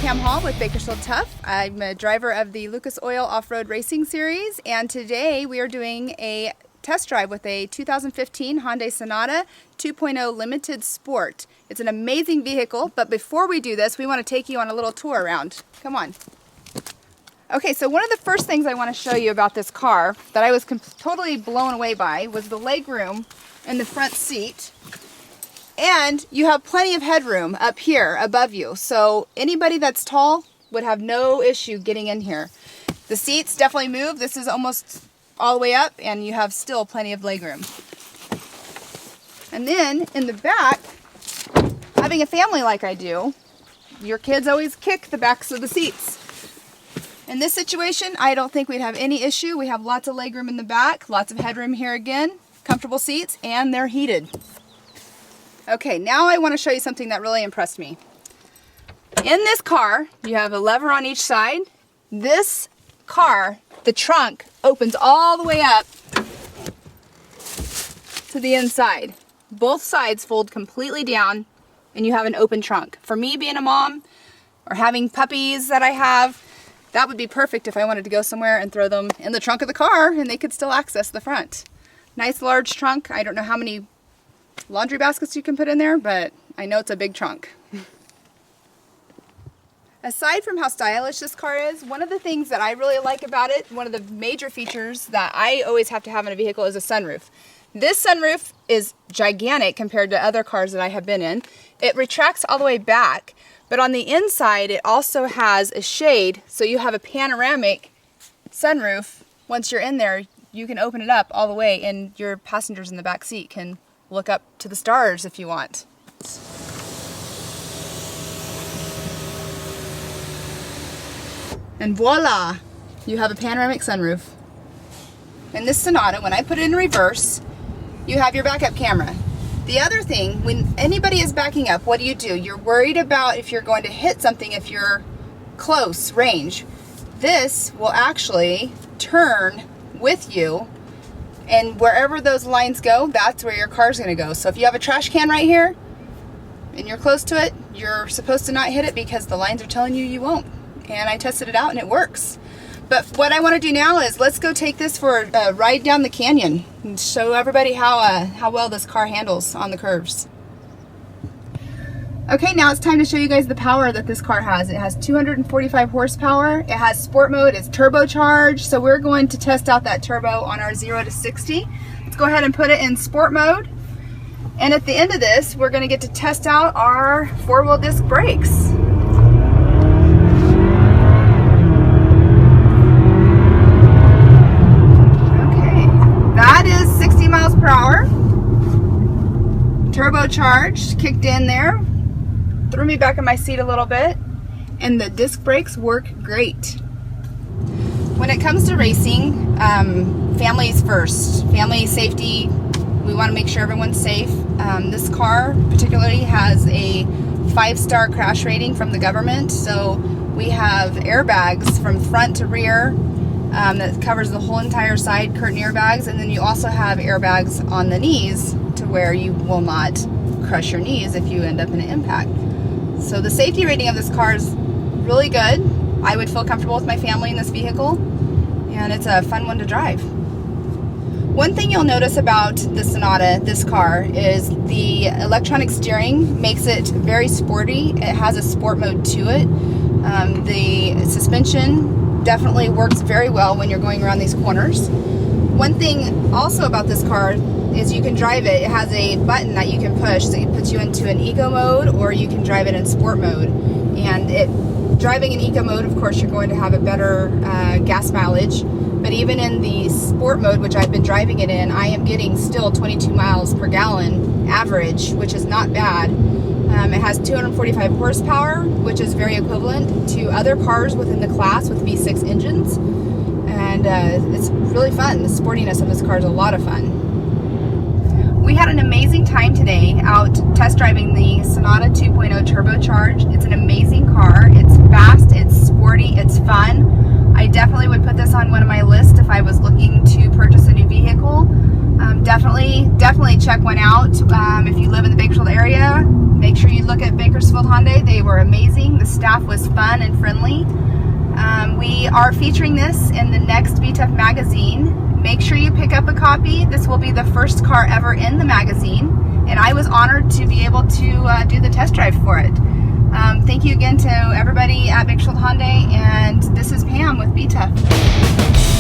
Pam Hall with BTUFF. I'm a driver of the Lucas Oil Off-Road Racing Series, and today we are doing a test drive with a 2015 Hyundai Sonata 2.0 Limited Sport. It's an amazing vehicle, but before we do this, we want to take you on a little tour around. Come on. Okay, so one of the first things I want to show you about this car that I was totally blown away by was the leg room in the front seat. And you have plenty of headroom up here above you, so anybody that's tall would have no issue getting in here. The seats definitely move. This is almost all the way up, and you have still plenty of legroom. And then in the back, having a family like I do, your kids always kick the backs of the seats. In this situation, I don't think we'd have any issue. We have lots of legroom in the back, lots of headroom here again, comfortable seats, and they're heated. Okay, now I want to show you something that really impressed me. In this car, you have a lever on each side. This car, the trunk, opens all the way up to the inside. Both sides fold completely down, and you have an open trunk. For me, being a mom, or having puppies that I have, that would be perfect if I wanted to go somewhere and throw them in the trunk of the car, and they could still access the front. Nice large trunk. I don't know how many laundry baskets you can put in there, but I know it's a big trunk. Aside from how stylish this car is, one of the things that I really like about it, one of the major features that I always have to have in a vehicle is a sunroof. This sunroof is gigantic compared to other cars that I have been in. It retracts all the way back, but on the inside it also has a shade, so you have a panoramic sunroof. Once you're in there, you can open it up all the way, and your passengers in the back seat can look up to the stars if you want. And voila, you have a panoramic sunroof. In this Sonata, when I put it in reverse, you have your backup camera. The other thing, when anybody is backing up, what do? You're worried about if you're going to hit something if you're close range. This will actually turn with you, and wherever those lines go, that's where your car's gonna go. So if you have a trash can right here and you're close to it, you're supposed to not hit it because the lines are telling you you won't. And I tested it out and it works. But what I wanna do now is let's go take this for a ride down the canyon and show everybody how well this car handles on the curves. Okay, now it's time to show you guys the power that this car has. It has 245 horsepower. It has sport mode, it's turbocharged. So we're going to test out that turbo on our 0 to 60. Let's go ahead and put it in sport mode. And at the end of this, we're gonna get to test out our 4-wheel disc brakes. Okay, that is 60 miles per hour. Turbocharged, kicked in there. Threw me back in my seat a little bit, and the disc brakes work great. When it comes to racing, families first. Family safety, we want to make sure everyone's safe. This car particularly has a 5-star crash rating from the government, so we have airbags from front to rear that covers the whole entire side, curtain airbags, and then you also have airbags on the knees to where you will not crush your knees if you end up in an impact. So the safety rating of this car is really good. I would feel comfortable with my family in this vehicle, and it's a fun one to drive. One thing you'll notice about the Sonata, this car, is the electronic steering makes it very sporty. It has a sport mode to it. The suspension definitely works very well when you're going around these corners. One thing also about this car is you can drive it. It has a button that you can push, so it puts you into an eco mode, or you can drive it in sport mode. And driving in eco mode, of course, you're going to have a better gas mileage. But even in the sport mode, which I've been driving it in, I am getting still 22 miles per gallon average, which is not bad. It has 245 horsepower, which is very equivalent to other cars within the class with V6 engines. And it's really fun. The sportiness of this car is a lot of fun. We had an amazing time today out test driving the Sonata 2.0 turbocharged. It's an amazing car. It's fast, it's sporty, it's fun. I definitely would put this on one of my lists if I was looking to purchase a new vehicle. Definitely check one out. If you live in the Bakersfield area, make sure you look at Bakersfield Hyundai. They were amazing. The staff was fun and friendly. We are featuring this in the next BTUFF magazine. Make sure you pick up a copy. This will be the first car ever in the magazine, and I was honored to be able to do the test drive for it. Thank you again to everybody at Bakersfield Hyundai, and this is Pam with BTUFF.